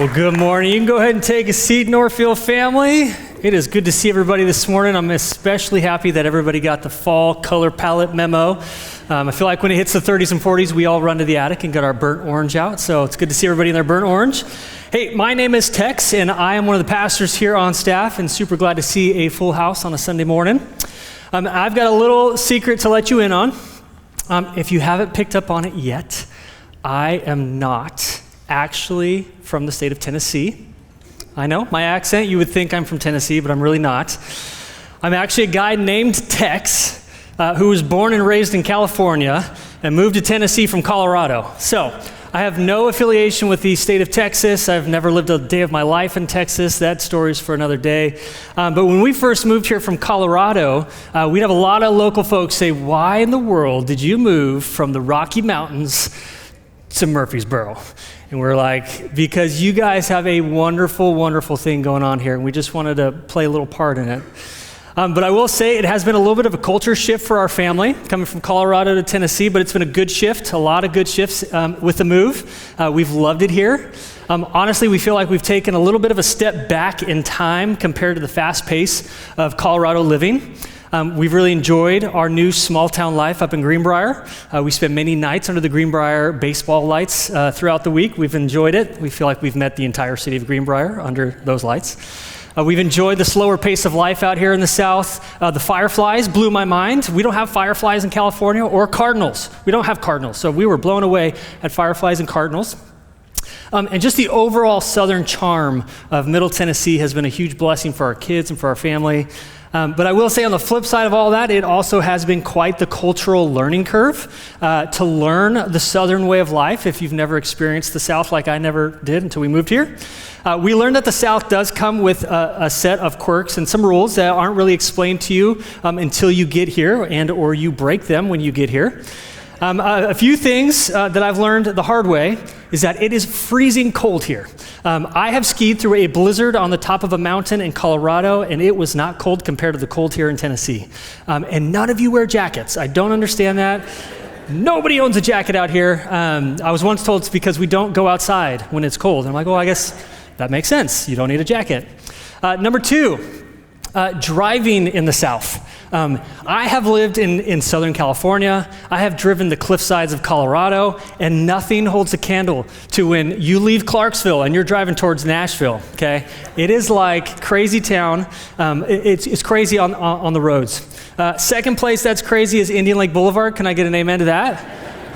Well, good morning. You can go ahead and take a seat, NorthField family. It is good to see everybody this morning. I'm especially happy that everybody got the fall color palette memo. I feel like when it hits the 30s and 40s, we all run to the attic and get our burnt orange out. So it's good to see everybody in their burnt orange. Hey, my name is Tex, and I am one of the pastors here on staff, and super glad to see a full house on a Sunday morning. I've got a little secret to let you in on. If you haven't picked up on it yet, I am not actually from the state of Tennessee. I know, my accent, you would think I'm from Tennessee, but I'm really not. I'm actually a guy named Tex, who was born and raised in California and moved to Tennessee from Colorado. So I have no affiliation with the state of Texas. I've never lived a day of my life in Texas. That story's for another day. But when we first moved here from Colorado, we'd have a lot of local folks say, why in the world did you move from the Rocky Mountains to Murfreesboro? And we're like, because you guys have a wonderful, wonderful thing going on here, and we just wanted to play a little part in it. But I will say it has been a little bit of a culture shift for our family, coming from Colorado to Tennessee, but it's been a good shift, a lot of good shifts with the move. We've loved it here. Honestly, we feel like we've taken a little bit of a step back in time compared to the fast pace of Colorado living. We've really enjoyed our new small town life up in Greenbrier. We spend many nights under the Greenbrier baseball lights throughout the week. We've enjoyed it. We feel like we've met the entire city of Greenbrier under those lights. We've enjoyed the slower pace of life out here in the South. The fireflies blew my mind. We don't have fireflies in California or cardinals. We don't have cardinals. So we were blown away at fireflies and cardinals. And just the overall southern charm of Middle Tennessee has been a huge blessing for our kids and for our family. But I will say on the flip side of all that, it also has been quite the cultural learning curve to learn the Southern way of life. If you've never experienced the South like I never did until we moved here, we learned that the South does come with a set of quirks and some rules that aren't really explained to you until you get here and or you break them when you get here. A few things that I've learned the hard way is that it is freezing cold here. I have skied through a blizzard on the top of a mountain in Colorado, and it was not cold compared to the cold here in Tennessee. And none of you wear jackets. I don't understand that. Nobody owns a jacket out here. I was once told it's because we don't go outside when it's cold. And I'm like, well, I guess that makes sense. You don't need a jacket. Number two, driving in the South. I have lived in Southern California. I have driven the cliff sides of Colorado, and nothing holds a candle to when you leave Clarksville and you're driving towards Nashville, okay? It is like crazy town. It's crazy on the roads. Second place that's crazy is Indian Lake Boulevard. Can I get an amen to that?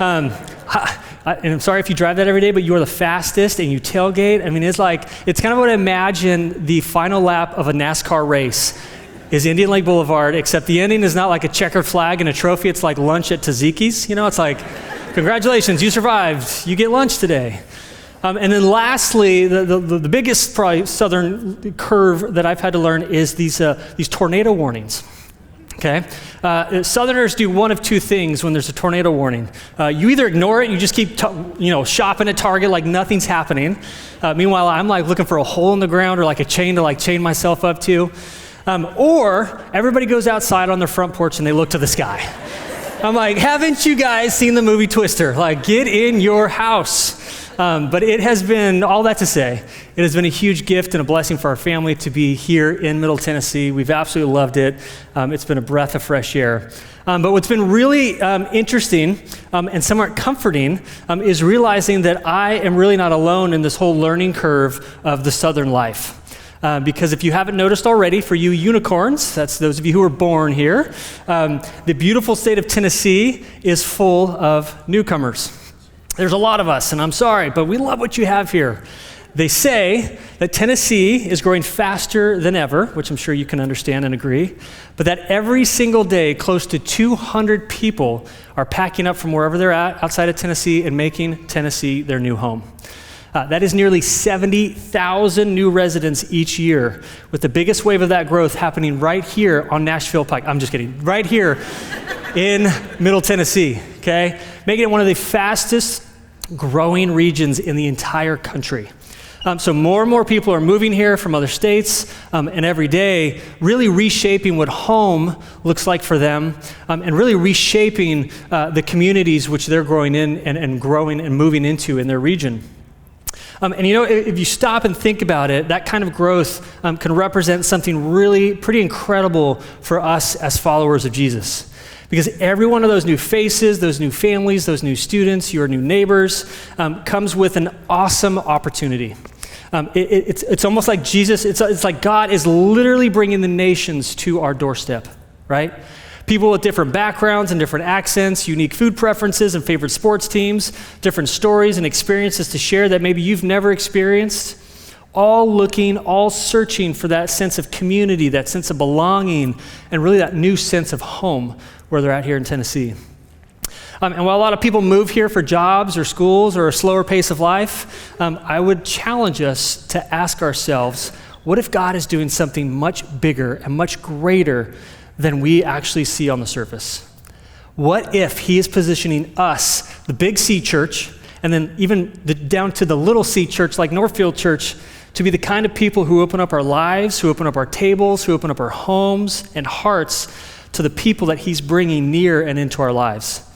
And I'm sorry if you drive that every day, but you are the fastest and you tailgate. I mean, it's kind of what I imagine the final lap of a NASCAR race is Indian Lake Boulevard, except the ending is not like a checkered flag and a trophy. It's like lunch at Taziki's. You know, it's like, congratulations, you survived. You get lunch today. And then lastly, the biggest probably southern curve that I've had to learn is these tornado warnings. Okay, Southerners do one of two things when there's a tornado warning. You either ignore it, you just keep shopping at Target like nothing's happening. Meanwhile, I'm like looking for a hole in the ground or like a chain to chain myself up to. Or everybody goes outside on their front porch and they look to the sky. I'm like, haven't you guys seen the movie Twister? Like, get in your house. But it has been, all that to say, it has been a huge gift and a blessing for our family to be here in Middle Tennessee. We've absolutely loved it. It's been a breath of fresh air. But what's been really interesting and somewhat comforting is realizing that I am really not alone in this whole learning curve of the Southern life. Because if you haven't noticed already, for you unicorns, that's those of you who were born here, the beautiful state of Tennessee is full of newcomers. There's a lot of us, and I'm sorry, but we love what you have here. They say that Tennessee is growing faster than ever, which I'm sure you can understand and agree, but that every single day, close to 200 people are packing up from wherever they're at outside of Tennessee and making Tennessee their new home. That is nearly 70,000 new residents each year, with the biggest wave of that growth happening right here on Nashville Pike. I'm just kidding, right here in Middle Tennessee, okay? Making it one of the fastest growing regions in the entire country. So more and more people are moving here from other states, and every day really reshaping what home looks like for them, and really reshaping the communities which they're growing in and growing and moving into in their region. And if you stop and think about it, that kind of growth can represent something really pretty incredible for us as followers of Jesus. Because every one of those new faces, those new families, those new students, your new neighbors, comes with an awesome opportunity. It's almost like Jesus, it's like God is literally bringing the nations to our doorstep, right? People with different backgrounds and different accents, unique food preferences and favorite sports teams, different stories and experiences to share that maybe you've never experienced, all searching for that sense of community, that sense of belonging, and really that new sense of home where they're at here in Tennessee. And while a lot of people move here for jobs or schools or a slower pace of life, I would challenge us to ask ourselves, what if God is doing something much bigger and much greater than we actually see on the surface? What if he is positioning us, the big C church, and then even down to the little C church like NorthField Church, to be the kind of people who open up our lives, who open up our tables, who open up our homes and hearts to the people that he's bringing near and into our lives.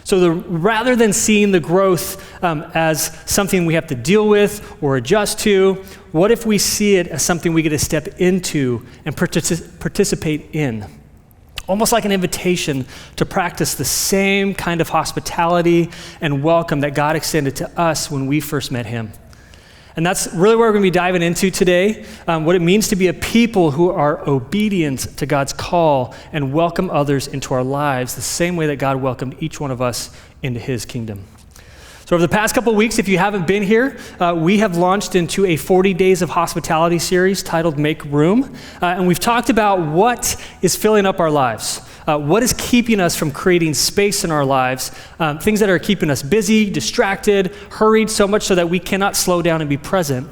So rather than seeing the growth as something we have to deal with or adjust to, what if we see it as something we get to step into and participate in? Almost like an invitation to practice the same kind of hospitality and welcome that God extended to us when we first met him. And that's really what we're going to be diving into today, what it means to be a people who are obedient to God's call and welcome others into our lives the same way that God welcomed each one of us into his kingdom. So over the past couple of weeks, if you haven't been here, we have launched into a 40 Days of Hospitality series titled Make Room. And we've talked about what is filling up our lives. What is keeping us from creating space in our lives? Things that are keeping us busy, distracted, hurried so much so that we cannot slow down and be present.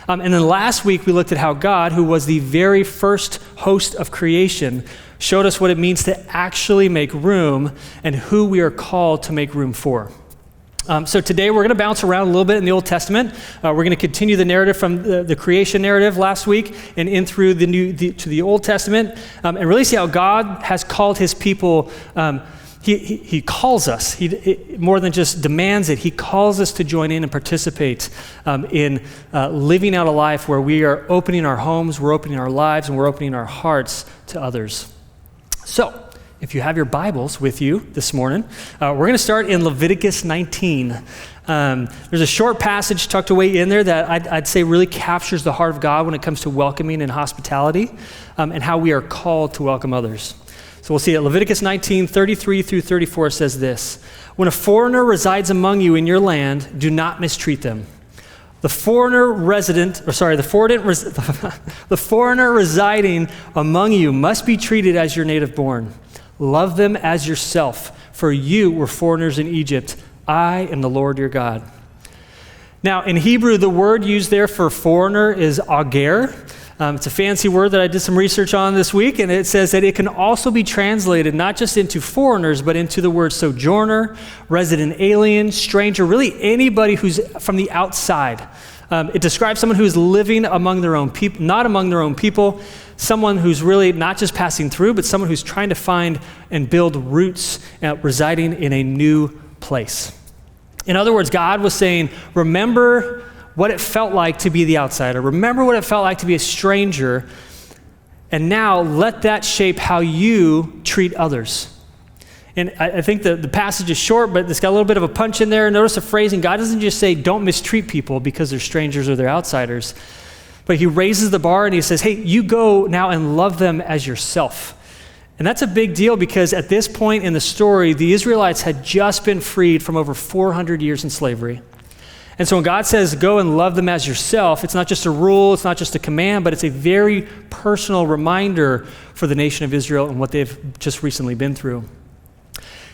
And then last week, we looked at how God, who was the very first host of creation, showed us what it means to actually make room and who we are called to make room for. So today we're going to bounce around a little bit in the Old Testament. We're going to continue the narrative from the creation narrative last week and in through to the Old Testament, and really see how God has called his people. He calls us. He more than just demands it. He calls us to join in and participate in living out a life where we are opening our homes, we're opening our lives, and we're opening our hearts to others. So, if you have your Bibles with you this morning, we're going to start in Leviticus 19. There's a short passage tucked away in there that I'd say really captures the heart of God when it comes to welcoming and hospitality, and how we are called to welcome others. So we'll see it. Leviticus 19, 33 through 34 says this: "When a foreigner resides among you in your land, do not mistreat them. The foreigner residing among you must be treated as your native born. Love them as yourself, for you were foreigners in Egypt. I am the Lord your God." Now, in Hebrew, the word used there for foreigner is ager. It's a fancy word that I did some research on this week, and it says that it can also be translated not just into foreigners, but into the word sojourner, resident alien, stranger, really anybody who's from the outside. It describes someone who's living among their own people, not among their own people, someone who's really not just passing through, but someone who's trying to find and build roots, residing in a new place. In other words, God was saying, remember what it felt like to be the outsider. Remember what it felt like to be a stranger, and now let that shape how you treat others. And I think the passage is short, but it's got a little bit of a punch in there. Notice the phrasing. God doesn't just say, don't mistreat people because they're strangers or they're outsiders. But he raises the bar and he says, hey, you go now and love them as yourself. And that's a big deal because at this point in the story, the Israelites had just been freed from over 400 years in slavery. And so when God says, go and love them as yourself, it's not just a rule, it's not just a command, but it's a very personal reminder for the nation of Israel and what they've just recently been through.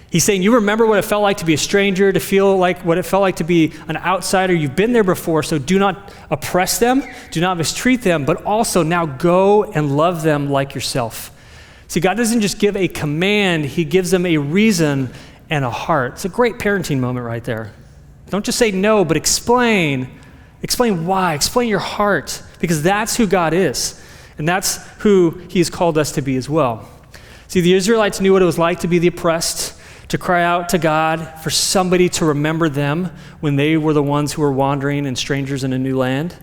He's saying, you remember what it felt like to be a stranger, to feel like what it felt like to be an outsider. You've been there before, so do not oppress them, do not mistreat them, but also now go and love them like yourself. See, God doesn't just give a command, he gives them a reason and a heart. It's a great parenting moment right there. Don't just say no, but explain. Explain why, explain your heart, because that's who God is, and that's who he has called us to be as well. See, the Israelites knew what it was like to be the oppressed. to cry out to God for somebody to remember them when they were the ones who were wandering and strangers in a new land.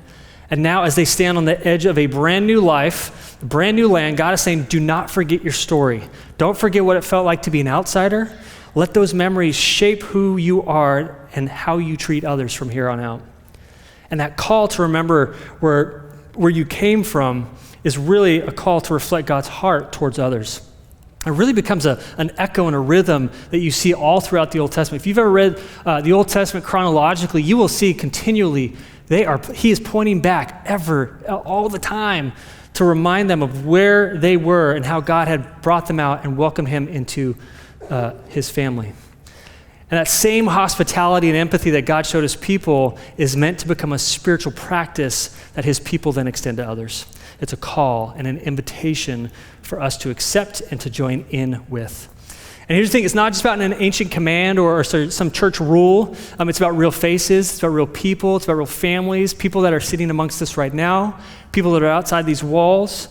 And now as they stand on the edge of a brand new life, a brand new land, God is saying, do not forget your story. Don't forget what it felt like to be an outsider. Let those memories shape who you are and how you treat others from here on out. And that call to remember where you came from is really a call to reflect God's heart towards others. It really becomes an echo and a rhythm that you see all throughout the Old Testament. If you've ever read the Old Testament chronologically, you will see continually he is pointing back all the time to remind them of where they were and how God had brought them out and welcomed him into his family. And that same hospitality and empathy that God showed his people is meant to become a spiritual practice that his people then extend to others. It's a call and an invitation for us to accept and to join in with. And here's the thing, it's not just about an ancient command or some church rule. It's about real faces, it's about real people, it's about real families, people that are sitting amongst us right now, people that are outside these walls.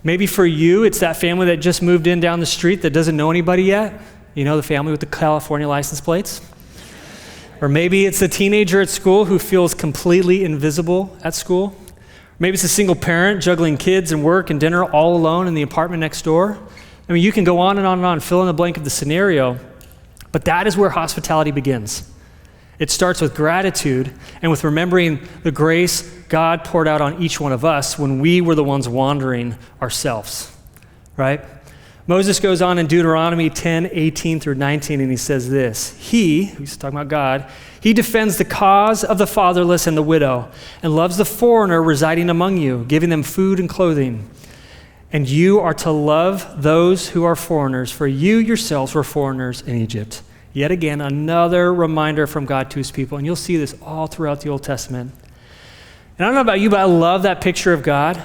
Maybe for you, it's that family that just moved in down the street that doesn't know anybody yet. You know, the family with the California license plates. Or maybe it's the teenager at school who feels completely invisible at school. Maybe it's a single parent juggling kids and work and dinner all alone in the apartment next door. I mean, you can go on and on and on, fill in the blank of the scenario, but that is where hospitality begins. It starts with gratitude and with remembering the grace God poured out on each one of us when we were the ones wandering ourselves, right? Moses goes on in Deuteronomy 10:18 through 19, and he says this, he's talking about God, he defends the cause of the fatherless and the widow and loves the foreigner residing among you, giving them food and clothing. And you are to love those who are foreigners, for you yourselves were foreigners in Egypt. Yet again, another reminder from God to his people, and you'll see this all throughout the Old Testament. And I don't know about you, but I love that picture of God.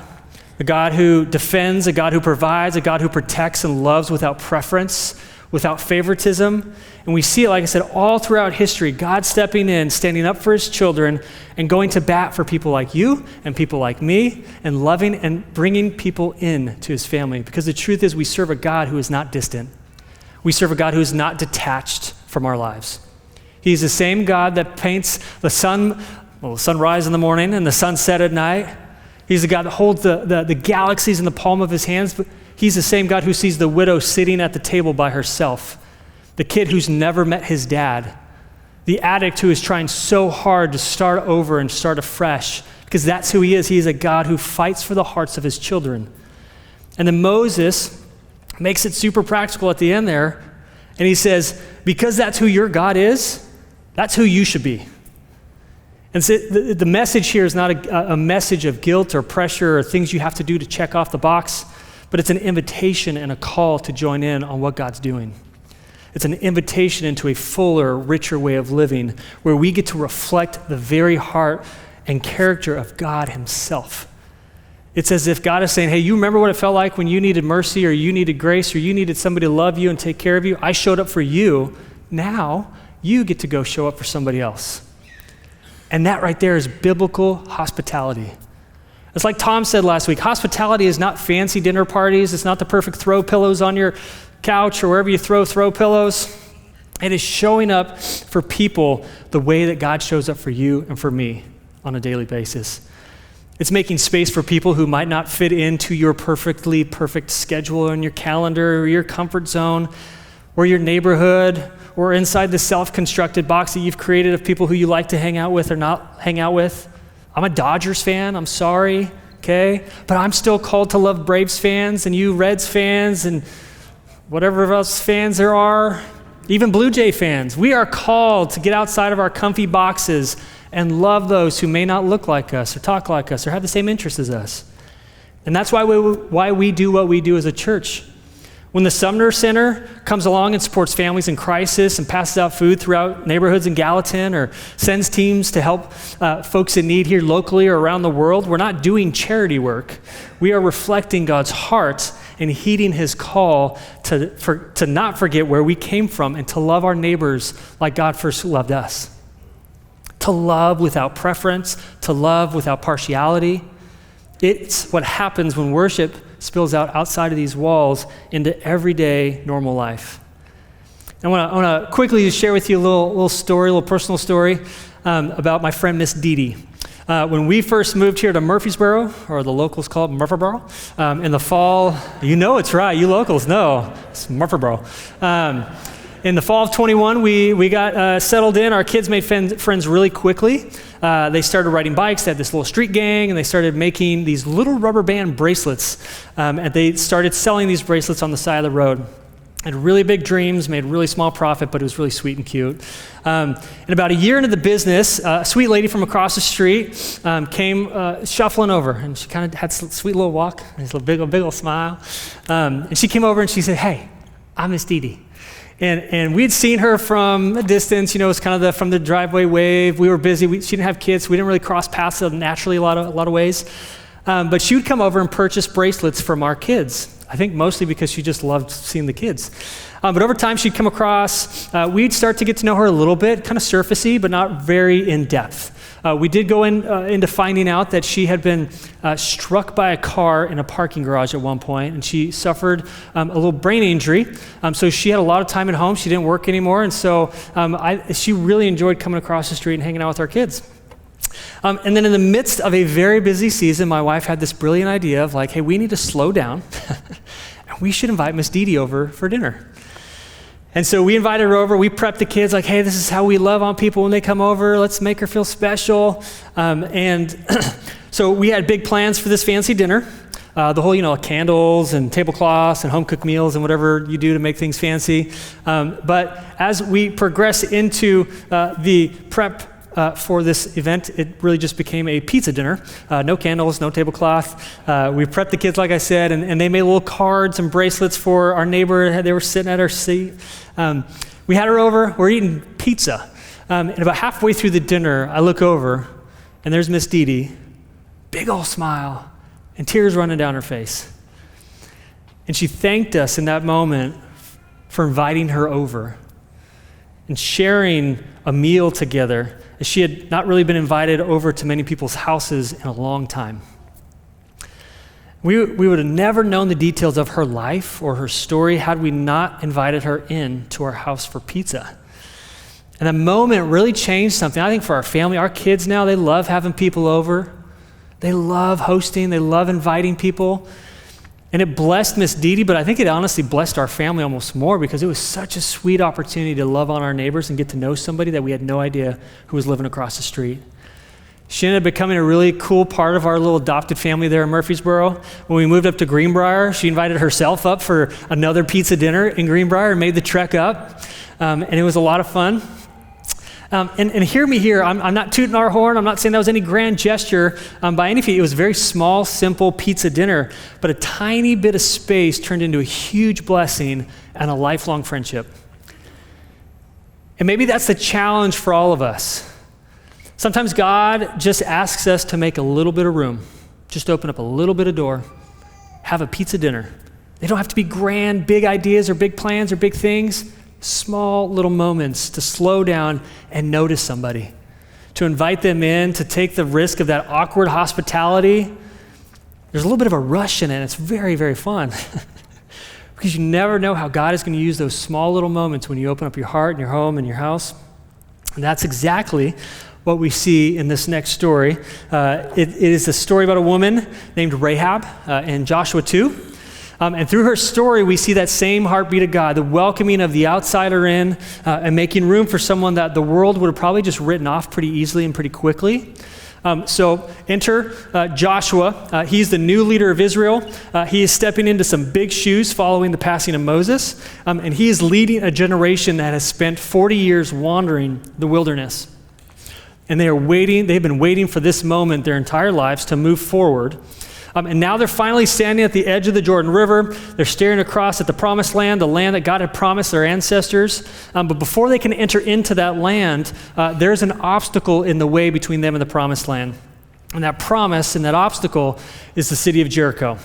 A God who defends, a God who provides, a God who protects and loves without preference, without favoritism. And we see it, like I said, all throughout history, God stepping in, standing up for his children, and going to bat for people like you and people like me, and loving and bringing people in to his family. Because the truth is, we serve a God who is not distant. We serve a God who is not detached from our lives. He's the same God that paints the sunrise in the morning and the sunset at night. He's the God that holds the galaxies in the palm of his hands, but he's the same God who sees the widow sitting at the table by herself, the kid who's never met his dad, the addict who is trying so hard to start over and start afresh, because that's who he is. He is a God who fights for the hearts of his children. And then Moses makes it super practical at the end there, and he says, because that's who your God is, that's who you should be. And so the message here is not a message of guilt or pressure or things you have to do to check off the box, but it's an invitation and a call to join in on what God's doing. It's an invitation into a fuller, richer way of living where we get to reflect the very heart and character of God himself. It's as if God is saying, hey, you remember what it felt like when you needed mercy or you needed grace or you needed somebody to love you and take care of you? I showed up for you. Now you get to go show up for somebody else. And that right there is biblical hospitality. It's like Tom said last week, hospitality is not fancy dinner parties. It's not the perfect throw pillows on your couch or wherever you throw pillows. It is showing up for people the way that God shows up for you and for me on a daily basis. It's making space for people who might not fit into your perfect schedule on your calendar or your comfort zone or your neighborhood or inside the self-constructed box that you've created of people who you like to hang out with or not hang out with. I'm a Dodgers fan, I'm sorry, okay? But I'm still called to love Braves fans and you Reds fans and whatever else fans there are, even Blue Jay fans. We are called to get outside of our comfy boxes and love those who may not look like us or talk like us or have the same interests as us. And that's why we do what we do as a church. When the Sumner Center comes along and supports families in crisis and passes out food throughout neighborhoods in Gallatin or sends teams to help folks in need here locally or around the world, we're not doing charity work. We are reflecting God's heart and heeding his call to not forget where we came from and to love our neighbors like God first loved us. To love without preference, to love without partiality. It's what happens when worship spills out outside of these walls into everyday normal life. I want to quickly just share with you a little story, a little personal story about my friend Miss Dee Dee. When we first moved here to Murfreesboro, or the locals call it Murfreesboro, in the fall, you know it's right, you locals know, it's Murfreesboro. In the fall of 21, we got settled in. Our kids made friends really quickly. They started riding bikes. They had this little street gang, and they started making these little rubber band bracelets. And they started selling these bracelets on the side of the road. Had really big dreams, made really small profit, but it was really sweet and cute. And about a year into the business, a sweet lady from across the street came shuffling over, and she kind of had a sweet little walk, and a big little smile. And she came over and she said, "Hey, I'm Miss Dee Dee." And we'd seen her from a distance, it was kind of from the driveway wave. We were busy. She didn't have kids, so we didn't really cross paths naturally a lot of ways. But she would come over and purchase bracelets from our kids. I think mostly because she just loved seeing the kids. But over time, she'd come across. We'd start to get to know her a little bit, kind of surfacey, but not very in depth. We did go into finding out that she had been struck by a car in a parking garage at one point, and she suffered a little brain injury. So she had a lot of time at home. She didn't work anymore, and so she really enjoyed coming across the street and hanging out with our kids. And then in the midst of a very busy season, my wife had this brilliant idea of like, hey, we need to slow down, and we should invite Miss Dee Dee over for dinner. And so we invited her over. We prepped the kids like, hey, this is how we love on people when they come over. Let's make her feel special. And so we had big plans for this fancy dinner. The whole, candles and tablecloths and home-cooked meals and whatever you do to make things fancy. But as we progress into the prep for this event, it really just became a pizza dinner. No candles, no tablecloth. We prepped the kids, like I said, and they made little cards and bracelets for our neighbor. They were sitting at our seat. We had her over. We're eating pizza. And about halfway through the dinner, I look over, and there's Miss Dee Dee, big old smile, and tears running down her face. And she thanked us in that moment for inviting her over and sharing a meal together, as she had not really been invited over to many people's houses in a long time. We would have never known the details of her life or her story had we not invited her in to our house for pizza. And that moment really changed something. I think for our family, our kids now, they love having people over. They love hosting. They love inviting people. And it blessed Miss Dee Dee, but I think it honestly blessed our family almost more because it was such a sweet opportunity to love on our neighbors and get to know somebody that we had no idea who was living across the street. She ended up becoming a really cool part of our little adopted family there in Murfreesboro. When we moved up to Greenbrier, she invited herself up for another pizza dinner in Greenbrier and made the trek up. And it was a lot of fun. And hear me here, I'm not tooting our horn. I'm not saying that was any grand gesture by any feat. It was a very small, simple pizza dinner, but a tiny bit of space turned into a huge blessing and a lifelong friendship. And maybe that's the challenge for all of us. Sometimes God just asks us to make a little bit of room, just open up a little bit of door, have a pizza dinner. They don't have to be grand, big ideas or big plans or big things. Small little moments to slow down and notice somebody, to invite them in, to take the risk of that awkward hospitality. There's a little bit of a rush in it. It's very, very fun because you never know how God is going to use those small little moments when you open up your heart and your home and your house. And that's exactly what we see in this next story. It is a story about a woman named Rahab in Joshua 2. And through her story, we see that same heartbeat of God, the welcoming of the outsider in and making room for someone that the world would have probably just written off pretty easily and pretty quickly. So enter Joshua. He's the new leader of Israel. He is stepping into some big shoes following the passing of Moses. And he is leading a generation that has spent 40 years wandering the wilderness. And they've been waiting for this moment their entire lives to move forward. And now they're finally standing at the edge of the Jordan River. They're staring across at the promised land, the land that God had promised their ancestors. But before they can enter into that land, there's an obstacle in the way between them and the promised land. And that promise and that obstacle is the city of Jericho.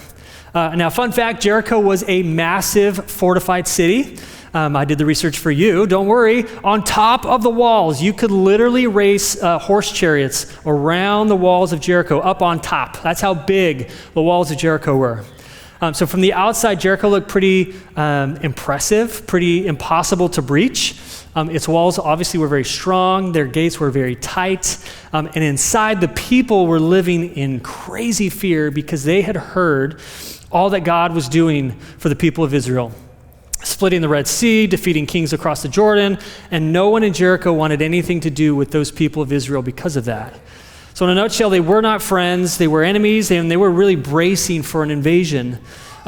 Now, fun fact, Jericho was a massive fortified city. I did the research for you. Don't worry. On top of the walls, you could literally race horse chariots around the walls of Jericho, up on top. That's how big the walls of Jericho were. So from the outside, Jericho looked pretty impressive, pretty impossible to breach. Its walls obviously were very strong. Their gates were very tight. And inside, the people were living in crazy fear because they had heard all that God was doing for the people of Israel. Splitting the Red Sea, defeating kings across the Jordan, and no one in Jericho wanted anything to do with those people of Israel because of that. So in a nutshell, they were not friends, they were enemies, and they were really bracing for an invasion.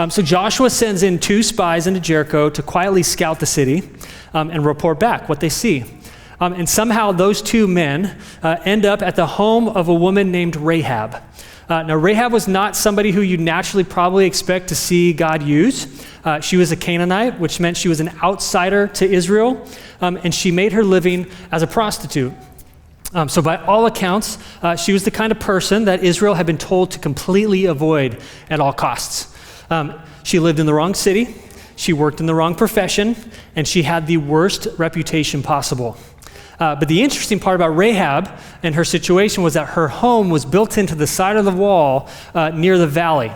So Joshua sends in 2 spies into Jericho to quietly scout the city and report back what they see. And somehow those 2 men end up at the home of a woman named Rahab. Now, Rahab was not somebody who you naturally probably expect to see God use. She was a Canaanite, which meant she was an outsider to Israel, and she made her living as a prostitute. So by all accounts, she was the kind of person that Israel had been told to completely avoid at all costs. She lived in the wrong city, she worked in the wrong profession, and she had the worst reputation possible. But the interesting part about Rahab and her situation was that her home was built into the side of the wall near the valley.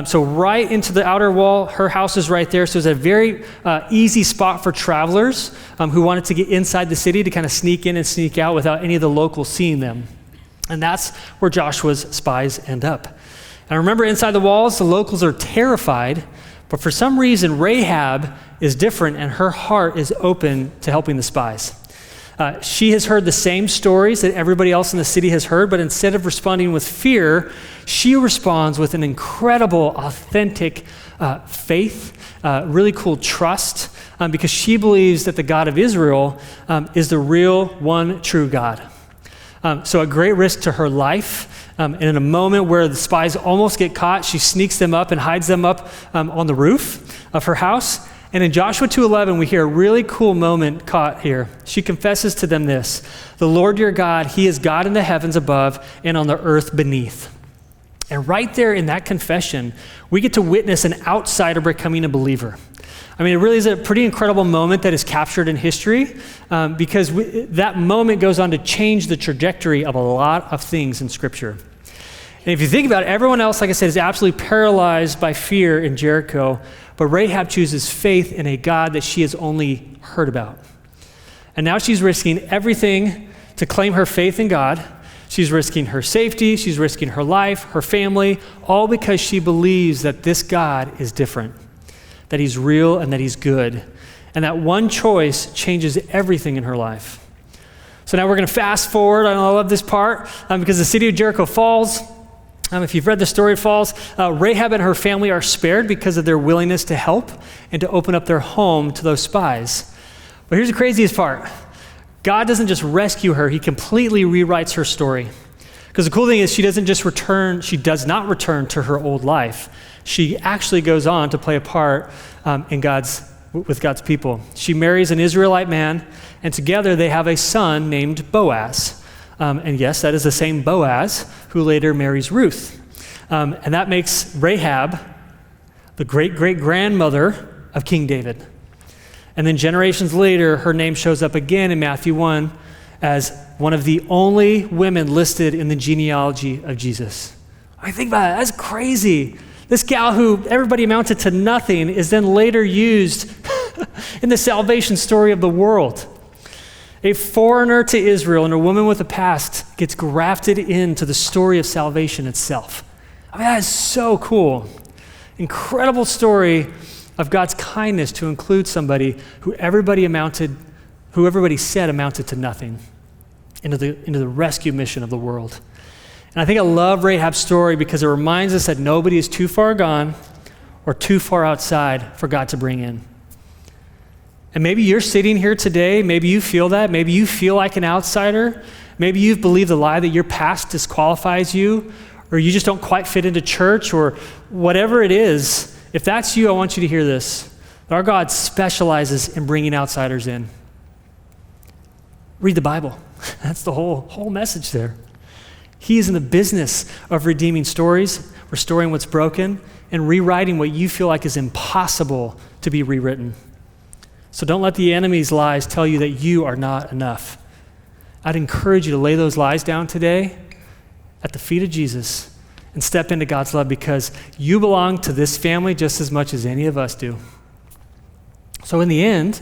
So right into the outer wall, her house is right there. So it's a very easy spot for travelers who wanted to get inside the city to kind of sneak in and sneak out without any of the locals seeing them. And that's where Joshua's spies end up. And remember, inside the walls, the locals are terrified, but for some reason, Rahab is different and her heart is open to helping the spies. She has heard the same stories that everybody else in the city has heard, but instead of responding with fear, she responds with an incredible, authentic faith, really cool trust, because she believes that the God of Israel is the real, one true God. So at great risk to her life, and in a moment where the spies almost get caught, she sneaks them up and hides them up on the roof of her house. And in Joshua 2:11, we hear a really cool moment caught here. She confesses to them this: "The Lord your God, he is God in the heavens above and on the earth beneath." And right there in that confession, we get to witness an outsider becoming a believer. I mean, it really is a pretty incredible moment that is captured in history because that moment goes on to change the trajectory of a lot of things in Scripture. And if you think about it, everyone else, like I said, is absolutely paralyzed by fear in Jericho, but Rahab chooses faith in a God that she has only heard about. And now she's risking everything to claim her faith in God. She's risking her safety, she's risking her life, her family, all because she believes that this God is different, that he's real and that he's good. And that one choice changes everything in her life. So now we're going to fast forward. I love this part because the city of Jericho falls. If you've read the story, it falls. Rahab and her family are spared because of their willingness to help and to open up their home to those spies. But here's the craziest part. God doesn't just rescue her, he completely rewrites her story. Because the cool thing is she does not return to her old life. She actually goes on to play a part with God's people. She marries an Israelite man, and together they have a son named Boaz. And yes, that is the same Boaz who later marries Ruth. And that makes Rahab the great-great-grandmother of King David. And then generations later, her name shows up again in Matthew 1 as one of the only women listed in the genealogy of Jesus. I mean, think about it, that's crazy. This gal who everybody amounted to nothing is then later used in the salvation story of the world. A foreigner to Israel and a woman with a past gets grafted into the story of salvation itself. I mean, that is so cool. Incredible story of God's kindness to include somebody who everybody said amounted to nothing into the rescue mission of the world. And I think I love Rahab's story because it reminds us that nobody is too far gone or too far outside for God to bring in. And maybe you're sitting here today, maybe you feel that, maybe you feel like an outsider, maybe you've believed the lie that your past disqualifies you, or you just don't quite fit into church, or whatever it is. If that's you, I want you to hear this. Our God specializes in bringing outsiders in. Read the Bible. That's the whole message there. He is in the business of redeeming stories, restoring what's broken, and rewriting what you feel like is impossible to be rewritten. So don't let the enemy's lies tell you that you are not enough. I'd encourage you to lay those lies down today at the feet of Jesus and step into God's love because you belong to this family just as much as any of us do. So in the end,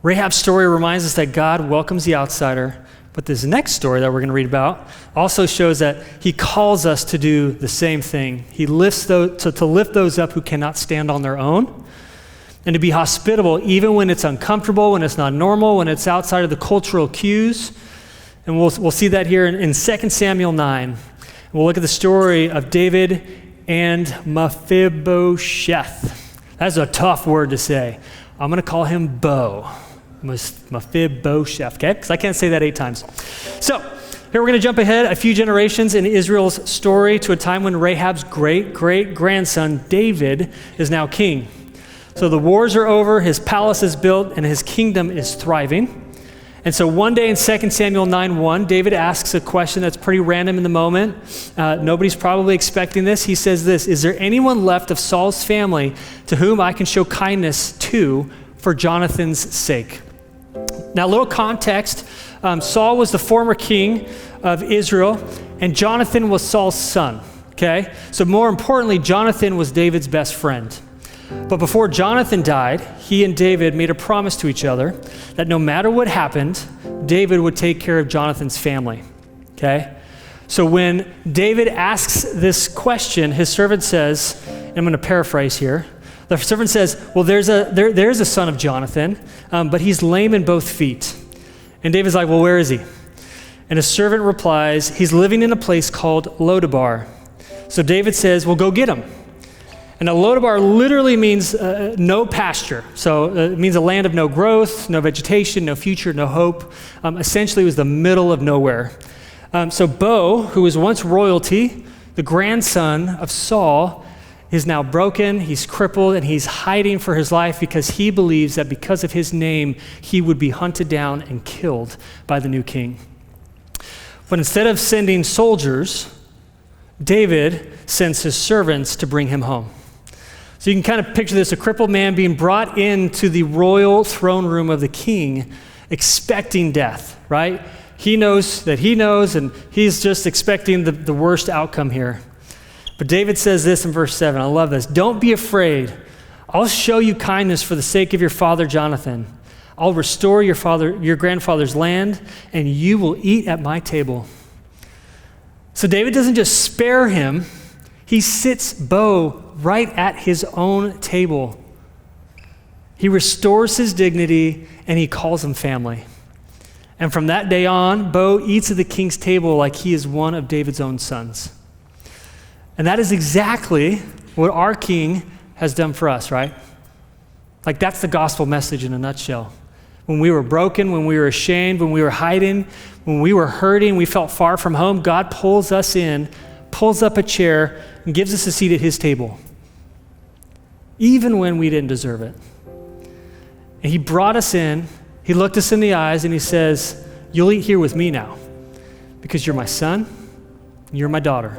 Rahab's story reminds us that God welcomes the outsider, but this next story that we're going to read about also shows that he calls us to do the same thing. He lifts to lift those up who cannot stand on their own, and to be hospitable even when it's uncomfortable, when it's not normal, when it's outside of the cultural cues. And we'll see that here in 2 Samuel 9. We'll look at the story of David and Mephibosheth. That's a tough word to say. I'm going to call him Bo. Mephibosheth, okay? Because I can't say that 8 times. So here we're going to jump ahead a few generations in Israel's story to a time when Rahab's great-great-grandson David is now king. So the wars are over, his palace is built, and his kingdom is thriving. And so one day in 2 Samuel 9:1, David asks a question that's pretty random in the moment. Nobody's probably expecting this. He says this, "Is there anyone left of Saul's family to whom I can show kindness to for Jonathan's sake?" Now, a little context. Saul was the former king of Israel, and Jonathan was Saul's son, okay? So more importantly, Jonathan was David's best friend. But before Jonathan died, he and David made a promise to each other that no matter what happened, David would take care of Jonathan's family, okay? So when David asks this question, his servant says, and I'm going to paraphrase here, the servant says, well, there's a son of Jonathan, but he's lame in both feet. And David's like, well, where is he? And his servant replies, he's living in a place called Lodabar. So David says, well, go get him. And now Lodabar literally means no pasture. So it means a land of no growth, no vegetation, no future, no hope. Essentially, it was the middle of nowhere. So Bo, who was once royalty, the grandson of Saul, is now broken, he's crippled, and he's hiding for his life because he believes that because of his name, he would be hunted down and killed by the new king. But instead of sending soldiers, David sends his servants to bring him home. So you can kind of picture this, a crippled man being brought into the royal throne room of the king, expecting death, right? He knows that he knows, and he's just expecting the worst outcome here. But David says this in verse 7, I love this. Don't be afraid. I'll show you kindness for the sake of your father Jonathan. I'll restore your grandfather's land, and you will eat at my table. So David doesn't just spare him, he sits Bo right at his own table. He restores his dignity, and he calls him family. And from that day on, Bo eats at the king's table like he is one of David's own sons. And that is exactly what our king has done for us, right? Like that's the gospel message in a nutshell. When we were broken, when we were ashamed, when we were hiding, when we were hurting, we felt far from home, God pulls us in, pulls up a chair, and gives us a seat at his table, even when we didn't deserve it. And he brought us in, he looked us in the eyes, and he says, you'll eat here with me now, because you're my son, and you're my daughter,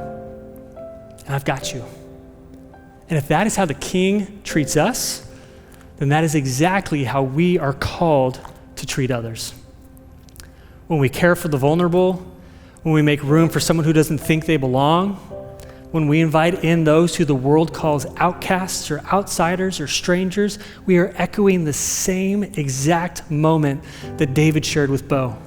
and I've got you. And if that is how the king treats us, then that is exactly how we are called to treat others. When we care for the vulnerable, when we make room for someone who doesn't think they belong, when we invite in those who the world calls outcasts or outsiders or strangers, we are echoing the same exact moment that David shared with Bo.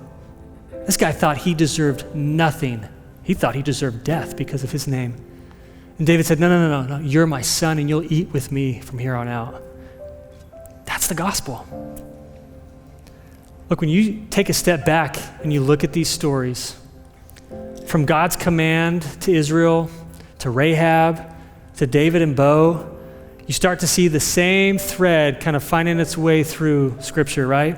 This guy thought he deserved nothing. He thought he deserved death because of his name. And David said, no, you're my son and you'll eat with me from here on out. That's the gospel. Look, when you take a step back and you look at these stories, from God's command to Israel, to Rahab, to David and Bo, you start to see the same thread kind of finding its way through Scripture, right?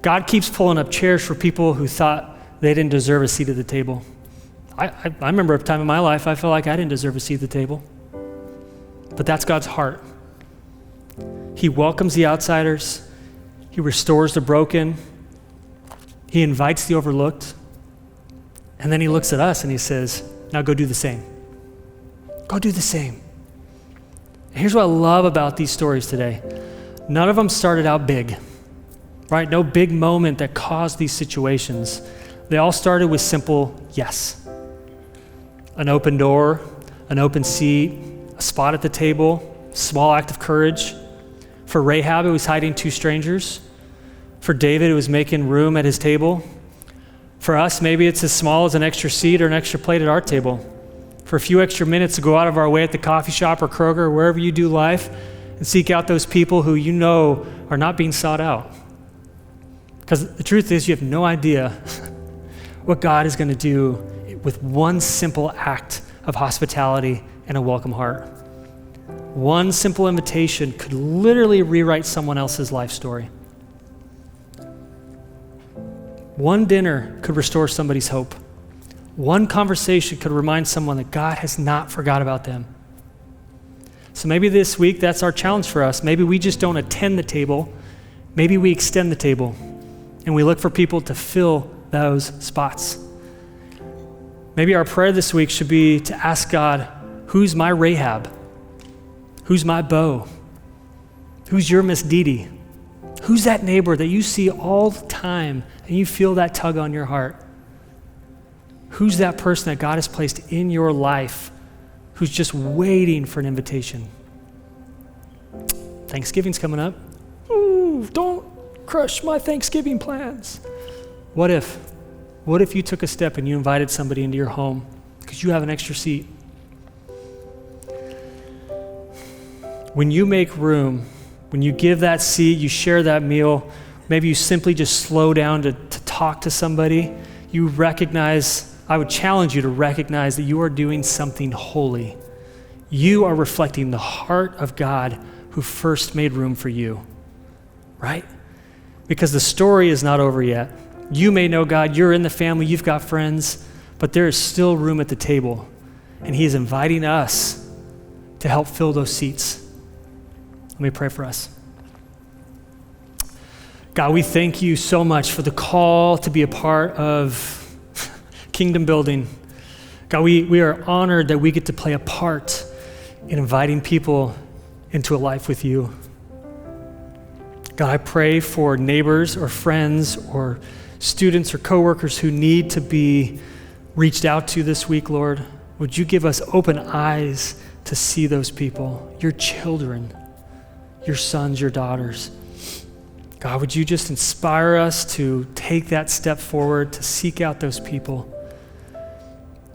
God keeps pulling up chairs for people who thought they didn't deserve a seat at the table. I remember a time in my life I felt like I didn't deserve a seat at the table. But that's God's heart. He welcomes the outsiders. He restores the broken. He invites the overlooked. And then he looks at us and he says, now go do the same. Go do the same. And here's what I love about these stories today. None of them started out big, right? No big moment that caused these situations. They all started with simple yes. an open door, an open seat, a spot at the table, small act of courage. For Rahab, it was hiding two strangers. For David, it was making room at his table. For us, maybe it's as small as an extra seat or an extra plate at our table. For a few extra minutes to go out of our way at the coffee shop or Kroger or wherever you do life and seek out those people who you know are not being sought out. Because the truth is, you have no idea what God is going to do with one simple act of hospitality and a welcome heart. One simple invitation could literally rewrite someone else's life story. One dinner could restore somebody's hope. One conversation could remind someone that God has not forgot about them. So maybe this week, that's our challenge for us. Maybe we just don't attend the table. Maybe we extend the table and we look for people to fill those spots. Maybe our prayer this week should be to ask God, who's my Rahab? Who's my Bo? Who's your Miss Dee? Who's that neighbor that you see all the time and you feel that tug on your heart? Who's that person that God has placed in your life who's just waiting for an invitation? Thanksgiving's coming up. Ooh, don't crush my Thanksgiving plans. What if you took a step and you invited somebody into your home because you have an extra seat? When you make room, when you give that seat, you share that meal, maybe you simply just slow down to talk to somebody, you recognize, I would challenge you to recognize that you are doing something holy. You are reflecting the heart of God who first made room for you, right? Because the story is not over yet. You may know God, you're in the family, you've got friends, but there is still room at the table. And he is inviting us to help fill those seats. Let me pray for us. God, we thank you so much for the call to be a part of kingdom building. God, we are honored that we get to play a part in inviting people into a life with you. God, I pray for neighbors or friends or students or coworkers who need to be reached out to this week, Lord. Would you give us open eyes to see those people, your children, your sons, your daughters. God, would you just inspire us to take that step forward, to seek out those people.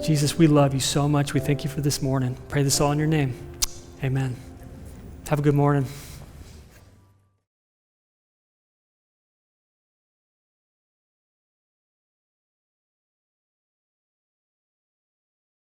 Jesus, we love you so much. We thank you for this morning. Pray this all in your name. Amen. Have a good morning.